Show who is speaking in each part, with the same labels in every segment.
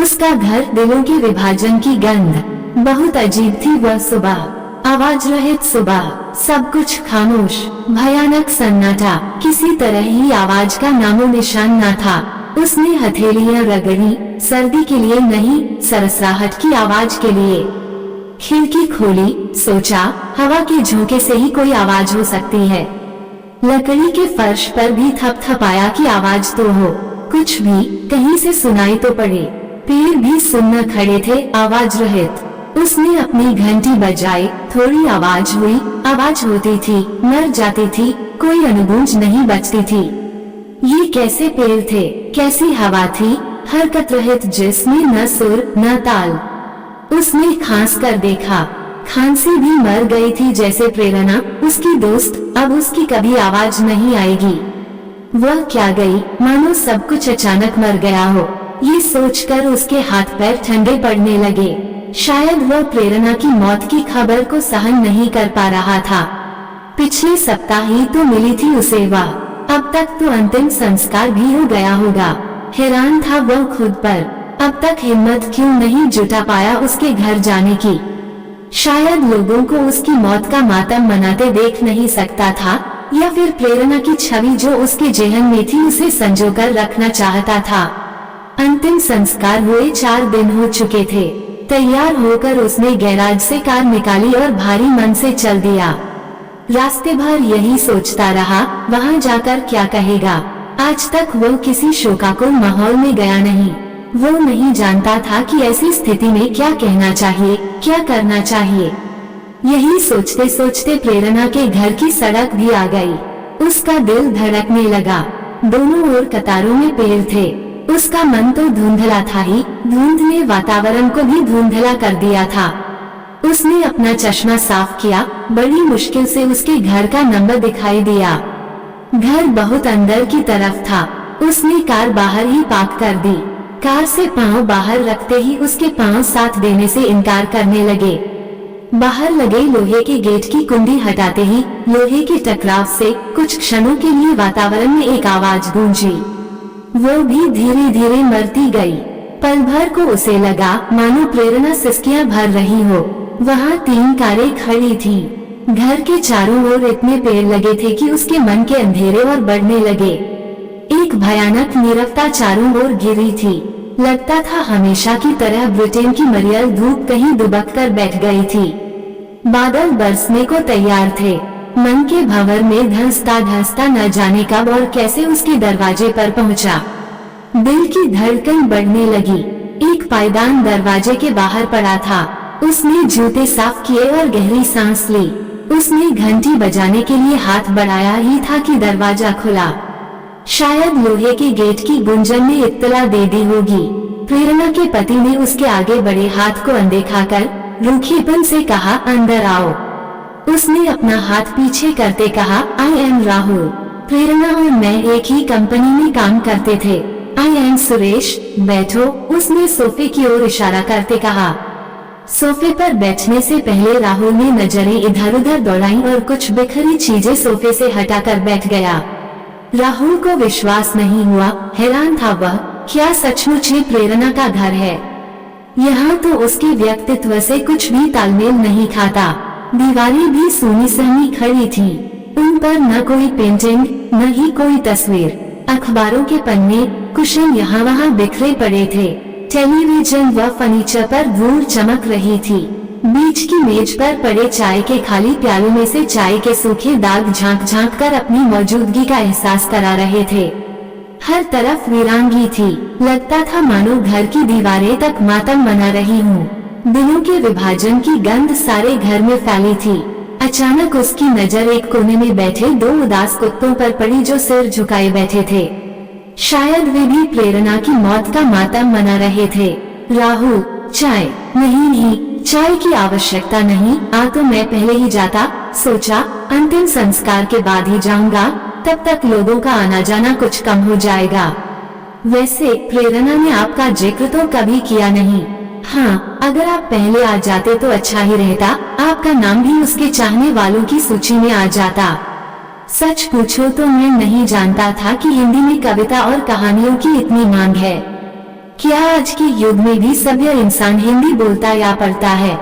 Speaker 1: उसका घर दिलों के विभाजन की गंध बहुत अजीब थी। वह सुबह, आवाज रहित सुबह, सब कुछ खामोश, भयानक सन्नाटा, किसी तरह ही आवाज का नामो निशान न था। उसने हथेलियां रगड़ी, सर्दी के लिए नहीं, सरसराहट की आवाज के लिए। खिड़की खोली, सोचा हवा के झोंके से ही कोई आवाज हो सकती है। लकड़ी के फर्श पर भी थपथपाया कि आवाज तो हो, कुछ भी कहीं से सुनाई तो पड़े। पेड़ भी सुन्न खड़े थे, आवाज रहित। उसने अपनी घंटी बजाई, थोड़ी आवाज हुई, आवाज होती थी, मर जाती थी, कोई अनुभूज नहीं बचती थी। ये कैसे पेड़ थे, कैसी हवा थी, हरकत रहित जिसमें न सुर न ताल। उसने खांस कर देखा, खांसी भी मर गई थी जैसे प्रेरणा, उसकी दोस्त, अब उसकी कभी आवाज नहीं आएगी। वह क्या गई, मानो सब कुछ अचानक मर गया हो। ये सोचकर उसके हाथ पैर ठंडे पड़ने लगे। शायद वह प्रेरणा की मौत की खबर को सहन नहीं कर पा रहा था। पिछले सप्ताह ही तो मिली थी उसे वह, अब तक तो अंतिम संस्कार भी हो गया होगा। हैरान था वह खुद पर, अब तक हिम्मत क्यों नहीं जुटा पाया उसके घर जाने की। शायद लोगों को उसकी मौत का मातम मनाते देख नहीं सकता था, या फिर प्रेरणा की छवि जो उसके जेहन में थी उसे संजोकर रखना चाहता था। अंतिम संस्कार हुए 4 दिन हो चुके थे। तैयार होकर उसने गैराज से कार निकाली और भारी मन से चल दिया। रास्ते भर यही सोचता रहा, वहां जाकर क्या कहेगा। आज तक वो किसी शोकाकुल माहौल में गया नहीं। वो नहीं जानता था कि ऐसी स्थिति में क्या कहना चाहिए, क्या करना चाहिए। यही सोचते सोचते प्रेरणा के घर की सड़क भी आ गई। उसका दिल धड़कने लगा। दोनों ओर कतारों में पेड़ थे। उसका मन तो धुंधला था ही, धुंध ने वातावरण को भी धुंधला कर दिया था। उसने अपना चश्मा साफ किया, बड़ी मुश्किल से उसके घर का नंबर दिखाई दिया। घर बहुत अंदर की तरफ था। उसने कार बाहर ही पार्क कर दी। कार से पांव बाहर रखते ही उसके पांव साथ देने से इनकार करने लगे। बाहर लगे लोहे के गेट की कुंडी हटाते ही लोहे के टकराव से कुछ क्षणों के लिए वातावरण में एक आवाज गूंजी। वो भी धीरे धीरे मरती गई। पल भर को उसे लगा मानो प्रेरणा सिसकियां भर रही हो। वहाँ 3 कारें खड़ी थीं। घर के चारों ओर इतने पेड़ लगे थे कि उसके मन के अंधेरे और बढ़ने लगे। एक भयानक नीरवता चारों ओर घिरी थी। लगता था हमेशा की तरह ब्रिटेन की मरियल धूप कहीं दुबक कर बैठ गई थी। बादल बरसने को तैयार थे। मन के भंवर में धंसता धंसता न जाने कब और कैसे उसके दरवाजे पर पहुंचा। दिल की धड़कन बढ़ने लगी। एक पायदान दरवाजे के बाहर पड़ा था। उसने जूते साफ किए और गहरी सांस ली। उसने घंटी बजाने के लिए हाथ बढ़ाया ही था कि दरवाजा खुला। शायद लोहे के गेट की गुंजन ने इत्तला दे दी होगी। प्रेरणा के पति ने उसके आगे बढ़े हाथ को अनदेखा कर रूखीपन से कहा, अंदर आओ। उसने अपना हाथ पीछे करते कहा, आई एम राहुल। प्रेरणा और मैं एक ही कंपनी में काम करते थे। आई एम सुरेश, बैठो। उसने सोफे की ओर इशारा करते कहा। सोफे पर बैठने से पहले राहुल ने नजरें इधर उधर दौड़ाई और कुछ बिखरी चीजें सोफे से हटाकर बैठ गया। राहुल को विश्वास नहीं हुआ। हैरान था वह, क्या सचमुच ये प्रेरणा का घर है? यहाँ तो उसके व्यक्तित्व से कुछ भी तालमेल नहीं खाता। दीवारें भी सूनी सहनी खड़ी थी। उन पर न कोई पेंटिंग, न ही कोई तस्वीर। अखबारों के पन्ने, कुशन यहाँ वहाँ बिखरे पड़े थे। टेलीविजन व फर्नीचर पर धूल चमक रही थी। बीच की मेज पर पड़े चाय के खाली प्यालों में से चाय के सूखे दाग झांक झांक कर अपनी मौजूदगी का एहसास करा रहे थे। हर तरफ वीरांगी थी। लगता था मानो घर की दीवारें तक मातम मना रही हूँ। दिलों के विभाजन की गंध सारे घर में फैली थी। अचानक उसकी नजर एक कोने में बैठे 2 उदास कुत्तों पर पड़ी जो सिर झुकाए बैठे थे। शायद वे भी प्रेरणा की मौत का मातम मना रहे थे। राहुल, चाय? नहीं, चाय की आवश्यकता नहीं, आ तो मैं पहले ही जाता। सोचा अंतिम संस्कार के बाद ही जाऊंगा, तब तक लोगों का आना जाना कुछ कम हो जाएगा। वैसे प्रेरणा ने आपका जिक्र तो कभी किया नहीं। हाँ, अगर आप पहले आ जाते तो अच्छा ही रहता। आपका नाम भी उसके चाहने वालों की सूची में आ जाता। सच पूछो तो मैं नहीं जानता था कि हिंदी में कविता और कहानियों की इतनी मांग है। क्या आज के युग में भी सभ्य इंसान हिंदी बोलता या पढ़ता है?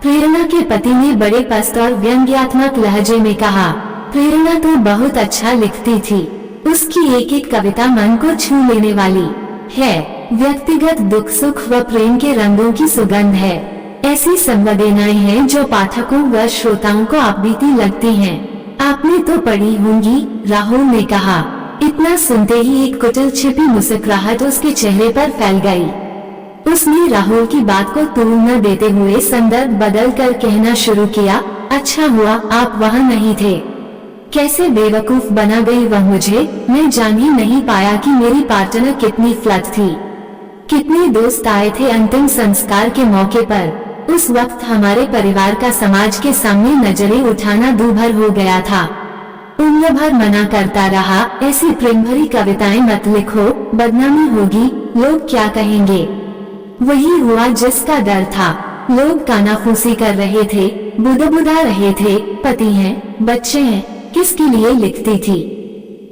Speaker 1: प्रेरणा के पति ने बड़े पस्त और व्यंग्यात्मक लहजे में कहा। प्रेरणा तो बहुत अच्छा लिखती थी। उसकी एक एक कविता मन को छू लेने वाली है। व्यक्तिगत दुख सुख व प्रेम के रंगों की सुगंध है। ऐसी संवेदनाएं हैं जो पाठकों व श्रोताओं को आपबीती लगती हैं। आपने तो पढ़ी होंगी, राहुल ने कहा। इतना सुनते ही एक कुटिल छिपी मुस्कुराहट उसके चेहरे पर फैल गई। उसने राहुल की बात को तूल न देते हुए संदर्भ बदल कर कहना शुरू किया, अच्छा हुआ आप वहाँ नहीं थे। कैसे बेवकूफ बना गई वह मुझे, मैं जान ही नहीं पाया कि मेरी पार्टनर कितनी फ्लर्ट थी। कितने दोस्त आए थे अंतिम संस्कार के मौके पर। उस वक्त हमारे परिवार का समाज के सामने नजरें उठाना दूभर हो गया था। उम्र भर मना करता रहा, ऐसी प्रेम भरी कविताएं मत लिखो, बदनामी होगी, लोग क्या कहेंगे। वही हुआ जिसका डर था। लोग कानाफूसी कर रहे थे, बुदबुदा रहे थे, पति हैं, बच्चे हैं, किसके लिए लिखती थी।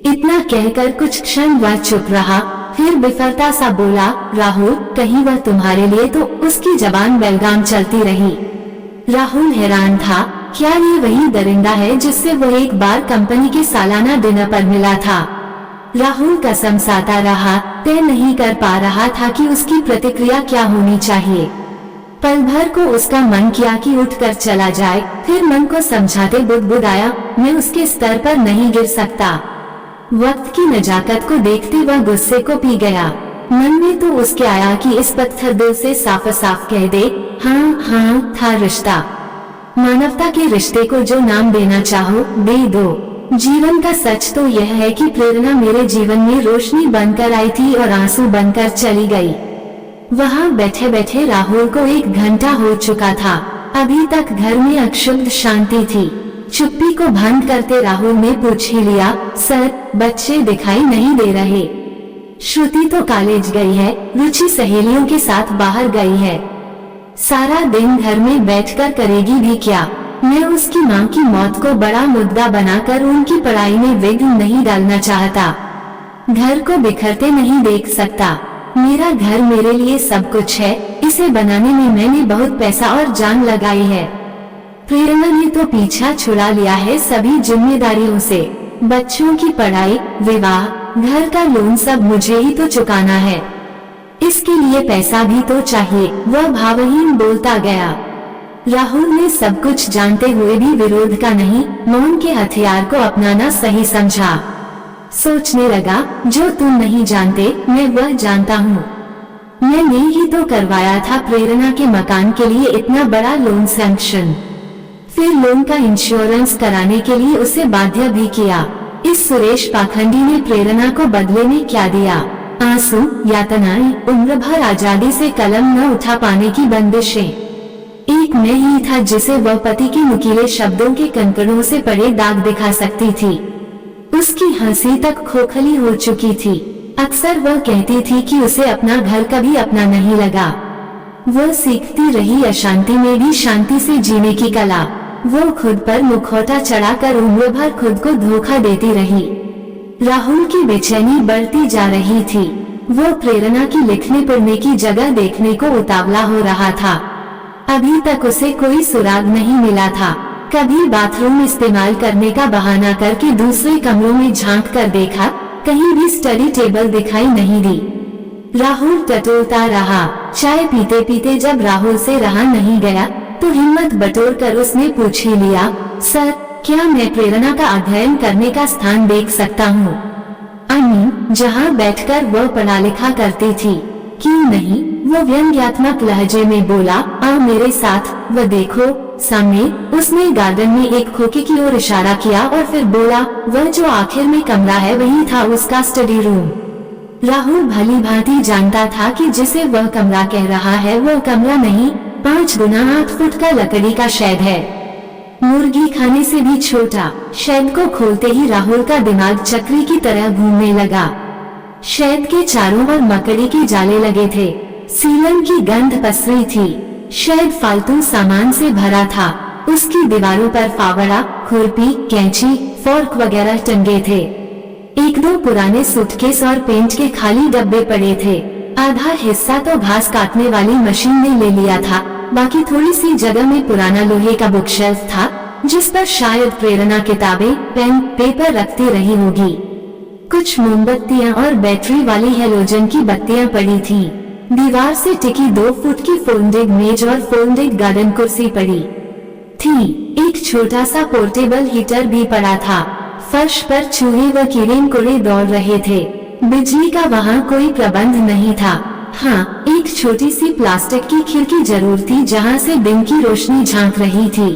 Speaker 1: इतना कहकर कुछ क्षण वह चुप रहा, फिर बिफरता सा बोला, राहुल कहीं वह तुम्हारे लिए, तो उसकी जबान बेलगाम चलती रही। राहुल हैरान था, क्या ये वही दरिंदा है जिससे वो एक बार कंपनी के सालाना डिनर पर मिला था। राहुल कसम साता रहा, तय नहीं कर पा रहा था कि उसकी प्रतिक्रिया क्या होनी चाहिए। पल भर को उसका मन किया कि उठकर चला जाए, फिर मन को समझाते बुदबुदाया, मैं उसके स्तर पर नहीं गिर सकता। वक्त की नजाकत को देखते वह गुस्से को पी गया। मन में तो उसके आया कि इस पत्थर दिल से साफ साफ कह दे, हाँ हाँ था रिश्ता। मानवता के रिश्ते को जो नाम देना चाहो दे दो। जीवन का सच तो यह है कि प्रेरणा मेरे जीवन में रोशनी बनकर आई थी और आंसू बनकर चली गई। वहाँ बैठे बैठे राहुल को 1 घंटा हो चुका था। अभी तक घर में अक्षुब्ध शांति थी। चुप्पी को भंग करते राहुल ने पूछ ही लिया, सर बच्चे दिखाई नहीं दे रहे। श्रुति तो कॉलेज गई है, रुचि सहेलियों के साथ बाहर गई है। सारा दिन घर में बैठकर करेगी भी क्या। मैं उसकी मां की मौत को बड़ा मुद्दा बनाकर उनकी पढ़ाई में विघ्न नहीं डालना चाहता। घर को बिखरते नहीं देख सकता। मेरा घर मेरे लिए सब कुछ है, इसे बनाने में मैंने बहुत पैसा और जान लगाई है। प्रेरणा ने तो पीछा छुड़ा लिया है सभी जिम्मेदारियों से। बच्चों की पढ़ाई, विवाह, घर का लोन सब मुझे ही तो चुकाना है। इसके लिए पैसा भी तो चाहिए, वह भावहीन बोलता गया। राहुल ने सब कुछ जानते हुए भी विरोध का नहीं, मौन के हथियार को अपनाना सही समझा। सोचने लगा, जो तुम नहीं जानते मैं वह जानता हूँ। मैंने ही तो करवाया था प्रेरणा के मकान के लिए इतना बड़ा लोन सैंक्शन। फिर लोन का इंश्योरेंस कराने के लिए उसे बाध्य भी किया। इस सुरेश पाखंडी ने प्रेरणा को बदले में क्या दिया? आंसू, यातनाएं, उम्र भर आजादी से कलम न उठा पाने की बंदिशें। एक मैं ही था जिसे वह पति के नुकीले शब्दों के कंकड़ों से पड़े दाग दिखा सकती थी। उसकी हंसी तक खोखली हो चुकी थी। अक्सर वह कहती थी कि उसे अपना घर कभी अपना नहीं लगा। वह सीखती रही अशांति में भी शांति से जीने की कला। वो खुद पर मुखौटा चढ़ाकर उम्र भर खुद को धोखा देती रही। राहुल की बेचैनी बढ़ती जा रही थी। वो प्रेरणा की लिखने पढ़ने की जगह देखने को उतावला हो रहा था। अभी तक उसे कोई सुराग नहीं मिला था। कभी बाथरूम इस्तेमाल करने का बहाना करके दूसरे कमरों में झांक कर देखा, कहीं भी स्टडी टेबल दिखाई नहीं दी। राहुल टटोलता रहा। चाय पीते पीते जब राहुल से रहा नहीं गया तो हिम्मत बटोर कर उसने पूछ ही लिया, सर क्या मैं प्रेरणा का अध्ययन करने का स्थान देख सकता हूँ? अम्मी, जहाँ बैठकर वह पढ़ा लिखा करती थी। क्यों नहीं? वो व्यंग्यात्मक लहजे में बोला, आओ मेरे साथ, वह देखो सामने। उसने गार्डन में एक खोखे की ओर इशारा किया और फिर बोला, वह जो आखिर में कमरा है वही था उसका स्टडी रूम। राहुल भली भांति जानता था कि जिसे वह कमरा कह रहा है वो कमरा नहीं, 5 गुना 8 फुट का लकड़ी का शेड है। मुर्गी खाने से भी छोटा। शेड को खोलते ही राहुल का दिमाग चक्री की तरह घूमने लगा। शेड के चारों ओर मकड़ी के जाले लगे थे। सीलन की गंध पसरी थी। शेड फालतू सामान से भरा था। उसकी दीवारों पर फावड़ा, खुरपी, कैंची, फोर्क वगैरह टंगे थे। 1-2 पुराने सूटकेस और पेंट के खाली डब्बे पड़े थे। आधा हिस्सा तो घास काटने वाली मशीन ने ले लिया था, बाकी थोड़ी सी जगह में पुराना लोहे का बुक शेल्फ था जिस पर शायद प्रेरणा किताबें, पेन, पेपर रखती रही होगी। कुछ मोमबत्तियां और बैटरी वाली हेलोजन की बत्तियां पड़ी थीं। दीवार से टिकी 2 फुट की फोल्डेड मेज और फोल्डेड गार्डन कुर्सी पड़ी थी। एक छोटा सा पोर्टेबल हीटर भी पड़ा था। फर्श पर चूहे व कीड़े कुड़े दौड़ रहे थे। बिजली का वहाँ कोई प्रबंध नहीं था। हाँ, एक छोटी सी प्लास्टिक की खिड़की जरूर थी जहाँ से दिन की रोशनी झांक रही थी।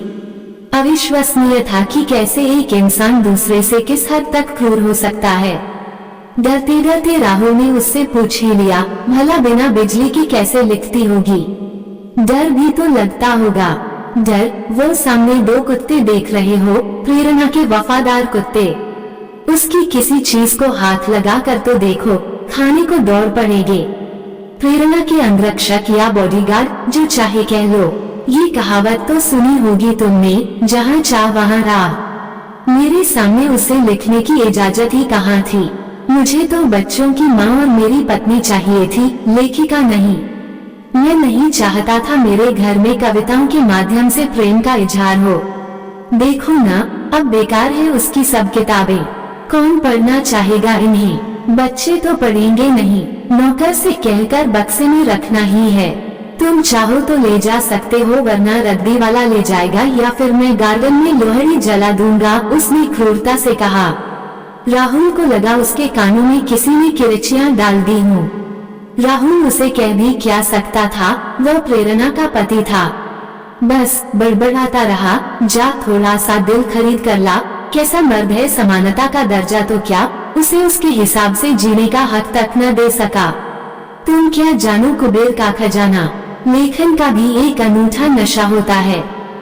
Speaker 1: अविश्वसनीय था कि कैसे एक इंसान दूसरे से किस हद तक क्रूर हो सकता है। डरते डरते राहुल ने उससे पूछ ही लिया, भला बिना बिजली की कैसे लिखती होगी? डर भी तो लगता होगा। डर? वो सामने 2 कुत्ते देख रहे हो, प्रेरणा के वफादार कुत्ते। उसकी किसी चीज को हाथ लगा कर तो देखो, खाने को दौड़ पड़ेंगे। प्रेरणा के अंगरक्षक या बॉडीगार्ड, जो चाहे कह लो। ये कहावत तो सुनी होगी तुमने, जहाँ चाह वहाँ राह। मेरे सामने उसे लिखने की इजाजत ही कहाँ थी? मुझे तो बच्चों की माँ और मेरी पत्नी चाहिए थी, लेखिका नहीं। मैं नहीं चाहता था मेरे घर में कविताओं के माध्यम से प्रेम का इजहार हो। देखो ना, अब बेकार है उसकी सब किताबें। कौन पढ़ना चाहेगा इन्हें? बच्चे तो पढ़ेंगे नहीं। नौकर से कहकर बक्से में रखना ही है। तुम चाहो तो ले जा सकते हो, वरना रद्दी वाला ले जाएगा या फिर मैं गार्डन में लोहड़ी जला दूंगा, उसने क्रूरता से कहा। राहुल को लगा उसके कानों में किसी ने किरचियां डाल दी हों। राहुल उसे कह भी क्या सकता था, वह प्रेरणा का पति था। बस बड़बड़ाता रहा, जा थोड़ा सा दिल खरीद कर ला। कैसा मर्द है, समानता का दर्जा तो क्या, उसे उसके हिसाब से जीने का हक तक न दे सका। तुम क्या जानो कुबेर का खजाना। लेखन का भी एक अनूठा नशा होता है।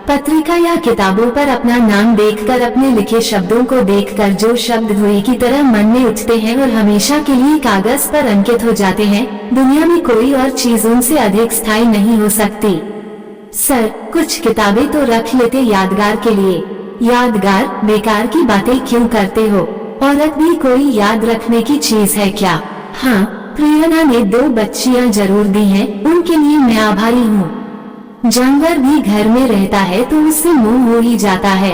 Speaker 1: पत्रिका या किताबों पर अपना नाम देखकर, अपने लिखे शब्दों को देखकर जो शब्द धुएं की तरह मन में उठते हैं और हमेशा के लिए कागज पर अंकित हो जाते हैं, दुनिया में कोई और चीज उनसे अधिक स्थायी नहीं हो सकती। सर, कुछ किताबें तो रख लेते यादगार के लिए। यादगार? बेकार की बातें क्यों करते हो? औरत भी कोई याद रखने की चीज है क्या? हाँ, प्रेरणा ने 2 बच्चियां जरूर दी हैं, उनके लिए मैं आभारी हूँ। जानवर भी घर में रहता है तो उससे मोह हो ही जाता है।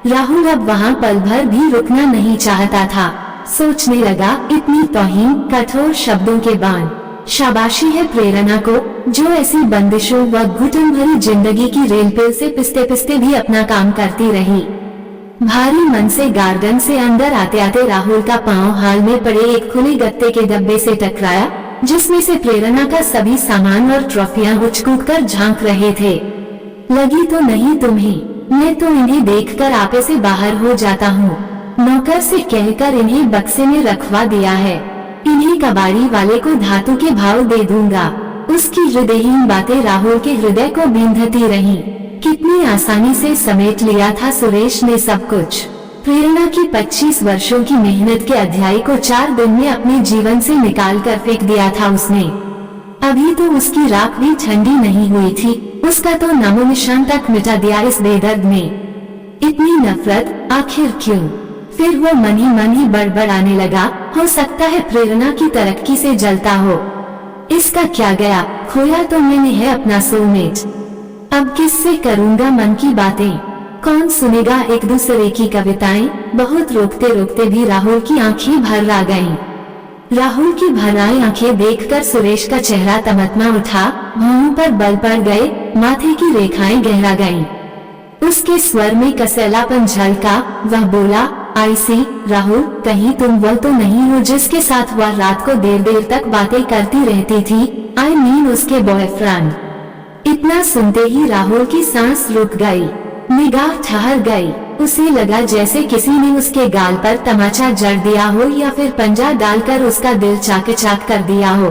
Speaker 1: राहुल अब वहाँ पल भर भी रुकना नहीं चाहता था। सोचने लगा, इतनी तौहीन, कठोर शब्दों के बाण। शाबाशी है प्रेरणा को, जो ऐसी बंदिशों व घुटन भरी जिंदगी की रेलपेल से पिसते पिसते भी अपना काम करती रही। भारी मन से गार्डन से अंदर आते आते राहुल का पांव हाल में पड़े एक खुले गत्ते के डब्बे से टकराया, जिसमें से प्रेरणा का सभी सामान और ट्रॉफियां उछकूक कर झांक रहे थे। लगी तो नहीं तुम्हें? मैं तो इन्हें देखकर आपे से बाहर हो जाता हूँ। नौकर से कहकर इन्हें बक्से में रखवा दिया है। इन्हें कबाड़ी वाले को धातु के भाव दे दूंगा। उसकी हृदयहीन बातें राहुल के हृदय को बींधती रहीं। कितनी आसानी से समेट लिया था सुरेश ने सब कुछ। प्रेरणा की 25 वर्षों की मेहनत के अध्याय को 4 दिन में अपने जीवन से निकाल कर फेंक दिया था उसने। अभी तो उसकी राख भी ठंडी नहीं हुई थी, उसका तो नामो निशान तक मिटा दिया इस बेदर्द में। इतनी नफरत आखिर क्यों? फिर वो मन ही बड़बड़ाने लगा, हो सकता है प्रेरणा की तरक्की से जलता हो। इसका क्या गया, खोया तो मैंने है अपना सोलमेट। अब किससे करूंगा मन की बातें? कौन सुनेगा एक दूसरे की कविताएं? बहुत रोकते रोकते भी राहुल की आंखें भर आ गईं। राहुल की भर आई आंखें देखकर सुरेश का चेहरा तमतमा उठा, भौहों पर बल पड़ गए, माथे की रेखाएं गहरा गईं। उसके स्वर में कसैलापन झलका, वह बोला, आई सी, राहुल, कहीं तुम वो तो नहीं हो जिसके साथ वह रात को देर देर तक बातें करती रहती थी? आई मीन उसके बॉयफ्रेंड। इतना सुनते ही राहुल की सांस रुक गई, निगाह ठहर गई। उसे लगा जैसे किसी ने उसके गाल पर तमाचा जड़ दिया हो या फिर पंजा डालकर उसका दिल चाक चाक कर दिया हो।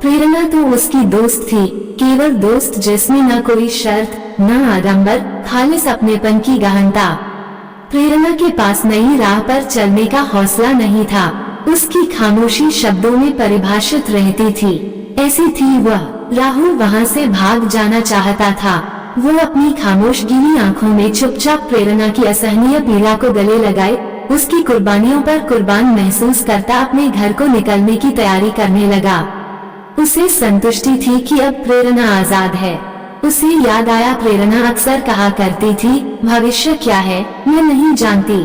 Speaker 1: प्रेरणा तो उसकी दोस्त थी, केवल दोस्त जिसमें न कोई शर्त, न आडंबर, खालिस अपनेपन की गहनता। प्रेरणा के पास नई राह पर चलने का हौसला नहीं था। उसकी खामोशी शब्दों में परिभाषित रहती थी। ऐसी थी वह। राहुल वहाँ से भाग जाना चाहता था। वो अपनी खामोश गीली आंखों में चुपचाप प्रेरणा की असहनीय पीड़ा को गले लगाए, उसकी कुर्बानियों पर कुर्बान महसूस करता अपने घर को निकलने की तैयारी करने लगा। उसे संतुष्टि थी कि अब प्रेरणा आजाद है। उसे याद आया प्रेरणा अक्सर कहा करती थी, भविष्य क्या है मैं नहीं जानती,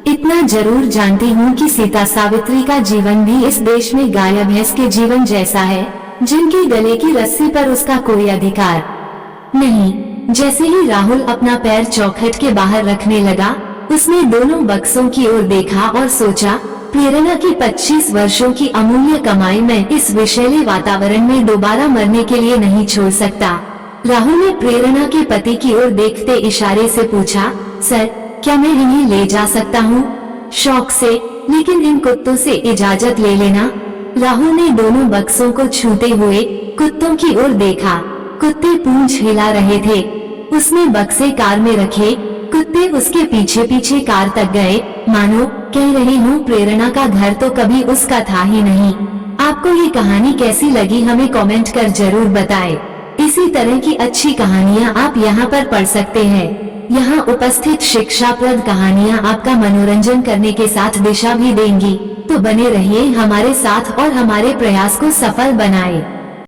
Speaker 1: इतना जरूर जानती हूँ कि सीता सावित्री का जीवन भी इस देश में गाय भैंस के जीवन जैसा है, जिनके गले की रस्सी पर उसका कोई अधिकार नहीं। जैसे ही राहुल अपना पैर चौखट के बाहर रखने लगा, उसने दोनों बक्सों की ओर देखा और सोचा, प्रेरणा की 25 वर्षों की अमूल्य कमाई मैं इस विषैले वातावरण में दोबारा मरने के लिए नहीं छोड़ सकता। राहुल ने प्रेरणा के पति की ओर देखते इशारे से पूछा, सर क्या मैं इन्हें ले जा सकता हूँ? शौक से, लेकिन इन कुत्तों से इजाजत ले लेना। राहुल ने दोनों बक्सों को छूते हुए कुत्तों की ओर देखा। कुत्ते पूंछ हिला रहे थे। उसने बक्से कार में रखे। कुत्ते उसके पीछे पीछे कार तक गए। मानो कह रहे हूँ प्रेरणा का घर तो कभी उसका था ही नहीं। आपको ये कहानी कैसी लगी हमें कमेंट कर जरूर बताएं। इसी तरह की अच्छी कहानियाँ आप यहाँ पर पढ़ सकते हैं। यहाँ उपस्थित शिक्षाप्रद कहानियाँ आपका मनोरंजन करने के साथ दिशा भी देंगी। तो बने रहिए हमारे साथ और हमारे प्रयास को सफल बनाएं।